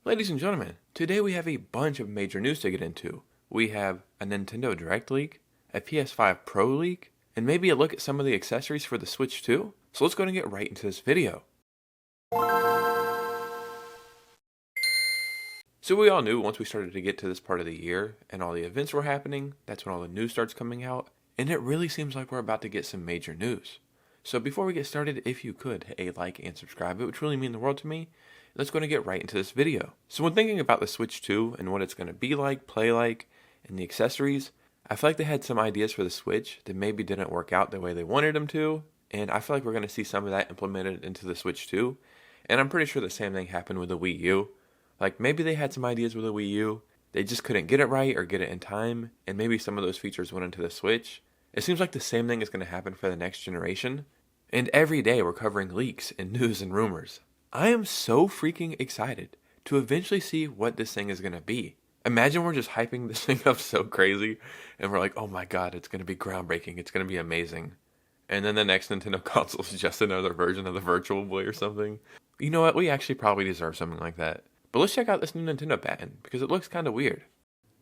Ladies and gentlemen, today we have a bunch of major news to get into. We have a Nintendo Direct leak, a PS5 Pro leak, and maybe a look at some of the accessories for the Switch 2. So let's go and get right into this video. So we all knew once we started to get to this part of the year and all the events were happening, that's when all the news starts coming out, and it really seems like we're about to get some major news. So before we get started, if you could, hit a like and subscribe, it would truly mean the world to me. Let's go and get right into this video. So when thinking about the Switch 2 and what it's going to be like, play like, and the accessories, I feel like they had some ideas for the Switch that maybe didn't work out the way they wanted them to, and I feel like we're going to see some of that implemented into the Switch 2, and I'm pretty sure the same thing happened with the Wii U. Like maybe they had some ideas with the Wii U, they just couldn't get it right or get it in time, and maybe some of those features went into the Switch. It seems like the same thing is going to happen for the next generation, and every day we're covering leaks and news and rumors. I am so freaking excited to eventually see what this thing is going to be. Imagine we're just hyping this thing up so crazy, and we're like, oh my god, it's going to be groundbreaking, it's going to be amazing. And then the next Nintendo console is just another version of the Virtual Boy or something. You know what, we actually probably deserve something like that. But let's check out this new Nintendo patent, because it looks kind of weird.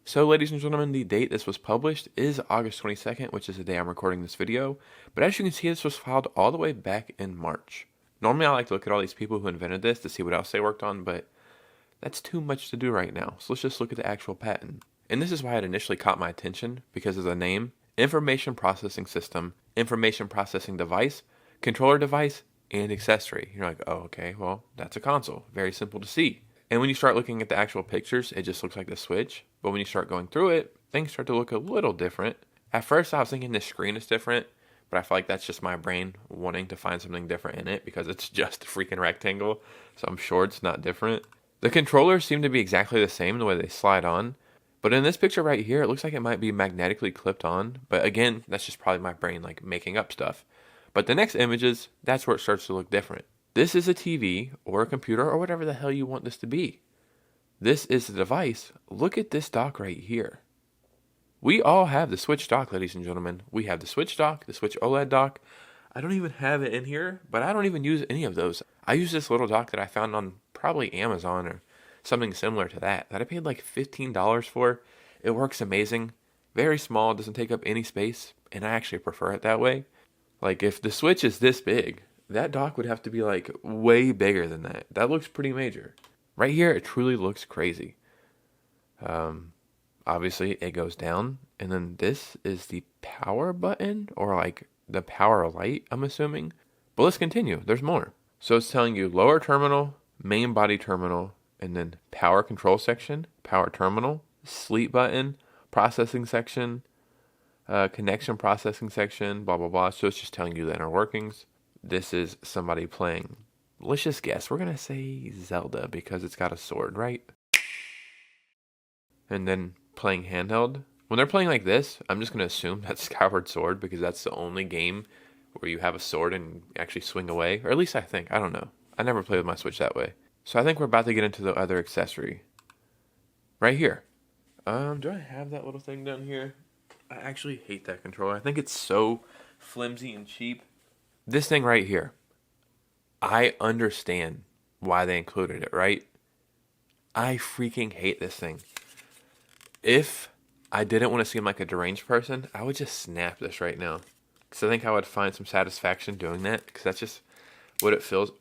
So ladies and gentlemen, the date this was published is August 22nd, which is the day I'm recording this video. But as you can see, this was filed all the way back in March. Normally I like to look at all these people who invented this to see what else they worked on, but that's too much to do right now. So let's just look at the actual patent. And this is why it initially caught my attention, because of the name, Information Processing System, Information Processing Device, Controller Device, and Accessory. You're like, oh, okay, well, that's a console. Very simple to see. And when you start looking at the actual pictures, it just looks like the Switch. But when you start going through it, things start to look a little different. At first, I was thinking the screen is different, but I feel like that's just my brain wanting to find something different in it because it's just a freaking rectangle. So I'm sure it's not different. The controllers seem to be exactly the same the way they slide on. But in this picture right here, it looks like it might be magnetically clipped on. But again, that's just probably my brain like making up stuff. But the next images, that's where it starts to look different. This is a TV or a computer or whatever the hell you want this to be. This is the device. Look at this dock right here. We all have the Switch dock, ladies and gentlemen. We have the Switch dock, the Switch OLED dock. I don't even have it in here, but I don't even use any of those. I use this little dock that I found on probably Amazon or something similar to that I paid like $15 for. It works amazing. Very small, doesn't take up any space, and I actually prefer it that way. Like if the Switch is this big, that dock would have to be like way bigger than that. That looks pretty major. Right here, it truly looks crazy. Obviously, it goes down, and then this is the power button, or like the power light, I'm assuming. But let's continue. There's more. So it's telling you lower terminal, main body terminal, and then power control section, power terminal, sleep button, processing section, connection processing section, blah, blah, blah. So it's just telling you the inner workings. This is somebody playing, let's just guess, we're going to say Zelda because it's got a sword, right? And then playing handheld. When they're playing like this, I'm just going to assume that's Skyward Sword because that's the only game where you have a sword and actually swing away. Or at least I think. I don't know. I never played with my Switch that way. So I think we're about to get into the other accessory. Right here. Do I have that little thing down here? I actually hate that controller. I think it's so flimsy and cheap. This thing right here. I understand why they included it, right? I freaking hate this thing. If I didn't want to seem like a deranged person, I would just snap this right now. Because I think I would find some satisfaction doing that. Because that's just what it feels.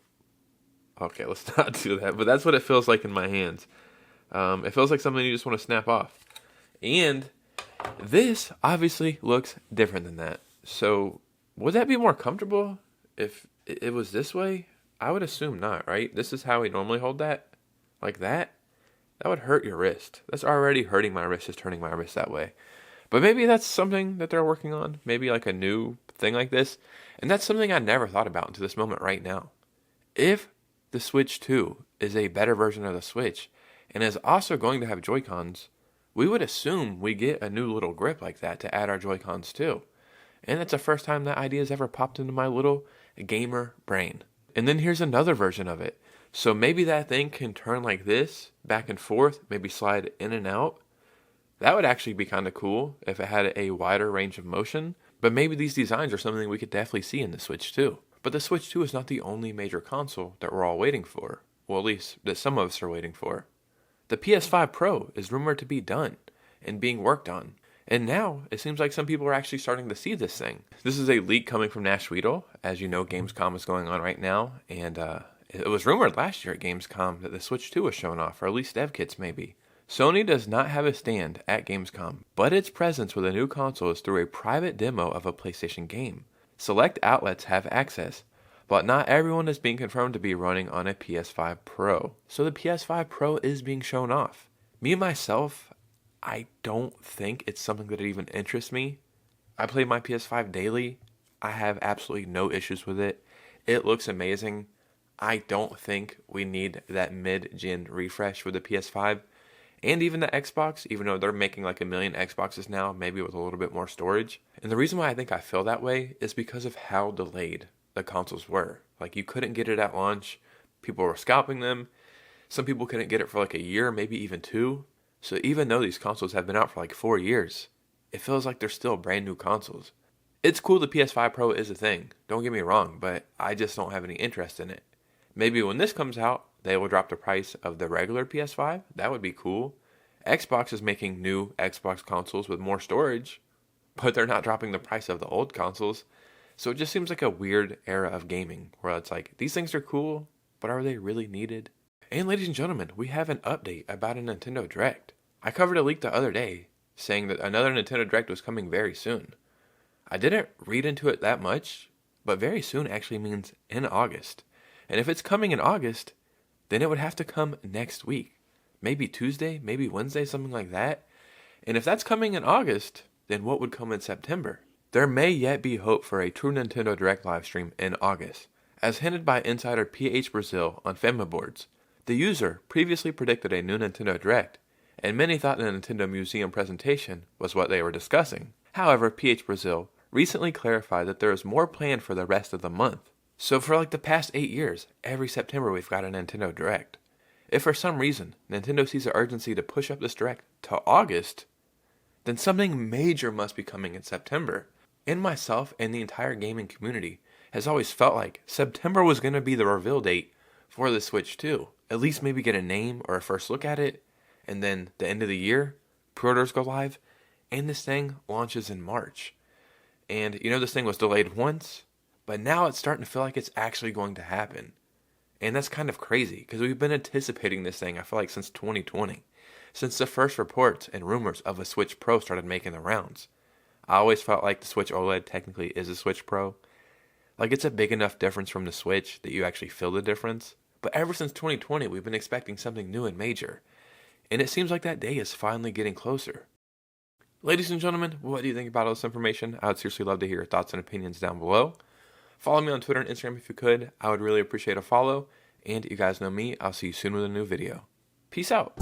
Okay, let's not do that. But that's what it feels like in my hands. It feels like something you just want to snap off. And this obviously looks different than that. So would that be more comfortable if it was this way? I would assume not, right? This is how we normally hold that. Like that. That would hurt your wrist. That's already hurting my wrist, just turning my wrist that way. But maybe that's something that they're working on. Maybe like a new thing like this. And that's something I never thought about until this moment right now. If the Switch 2 is a better version of the Switch and is also going to have Joy-Cons, we would assume we get a new little grip like that to add our Joy-Cons to. And that's the first time that idea has ever popped into my little gamer brain. And then here's another version of it. So maybe that thing can turn like this, back and forth, maybe slide in and out. That would actually be kind of cool if it had a wider range of motion. But maybe these designs are something we could definitely see in the Switch 2. But the Switch 2 is not the only major console that we're all waiting for. Well, at least that some of us are waiting for. The PS5 Pro is rumored to be done and being worked on. And now it seems like some people are actually starting to see this thing. This is a leak coming from Nash Weedle. As you know, Gamescom is going on right now, and it was rumored last year at Gamescom that the Switch 2 was shown off, or at least dev kits maybe. Sony does not have a stand at Gamescom, but its presence with a new console is through a private demo of a PlayStation game. Select outlets have access, but not everyone is being confirmed to be running on a PS5 Pro. So the PS5 Pro is being shown off. Me, myself, I don't think it's something that even interests me. I play my PS5 daily. I have absolutely no issues with it. It looks amazing. I don't think we need that mid-gen refresh with the PS5. And even the Xbox, even though they're making like 1 million Xboxes now, maybe with a little bit more storage. And the reason why I think I feel that way is because of how delayed the consoles were. Like, you couldn't get it at launch. People were scalping them. Some people couldn't get it for like a year, maybe even 2. So even though these consoles have been out for like 4 years, it feels like they're still brand new consoles. It's cool the PS5 Pro is a thing, don't get me wrong, but I just don't have any interest in it. Maybe when this comes out, they will drop the price of the regular PS5. That would be cool. Xbox is making new Xbox consoles with more storage, but they're not dropping the price of the old consoles. So it just seems like a weird era of gaming where it's like, these things are cool, but are they really needed? And ladies and gentlemen, we have an update about a Nintendo Direct. I covered a leak the other day saying that another Nintendo Direct was coming very soon. I didn't read into it that much, but very soon actually means in August. And if it's coming in August, then it would have to come next week. Maybe Tuesday, maybe Wednesday, something like that. And if that's coming in August, then what would come in September? There may yet be hope for a true Nintendo Direct livestream in August. As hinted by insider PH Brazil on Fema boards, the user previously predicted a new Nintendo Direct, and many thought the Nintendo Museum presentation was what they were discussing. However, PH Brazil recently clarified that there is more planned for the rest of the month. So for like the past 8 years, every September we've got a Nintendo Direct. If for some reason Nintendo sees the urgency to push up this Direct to August, then something major must be coming in September. And myself and the entire gaming community has always felt like September was going to be the reveal date for the Switch 2. At least maybe get a name or a first look at it, and then the end of the year, pre-orders go live, and this thing launches in March. And you know, this thing was delayed once, but now it's starting to feel like it's actually going to happen. And that's kind of crazy, because we've been anticipating this thing, I feel like, since 2020. Since the first reports and rumors of a Switch Pro started making the rounds. I always felt like the Switch OLED technically is a Switch Pro. Like, it's a big enough difference from the Switch that you actually feel the difference. But ever since 2020, we've been expecting something new and major. And it seems like that day is finally getting closer. Ladies and gentlemen, what do you think about all this information? I would seriously love to hear your thoughts and opinions down below. Follow me on Twitter and Instagram if you could. I would really appreciate a follow. And you guys know me. I'll see you soon with a new video. Peace out.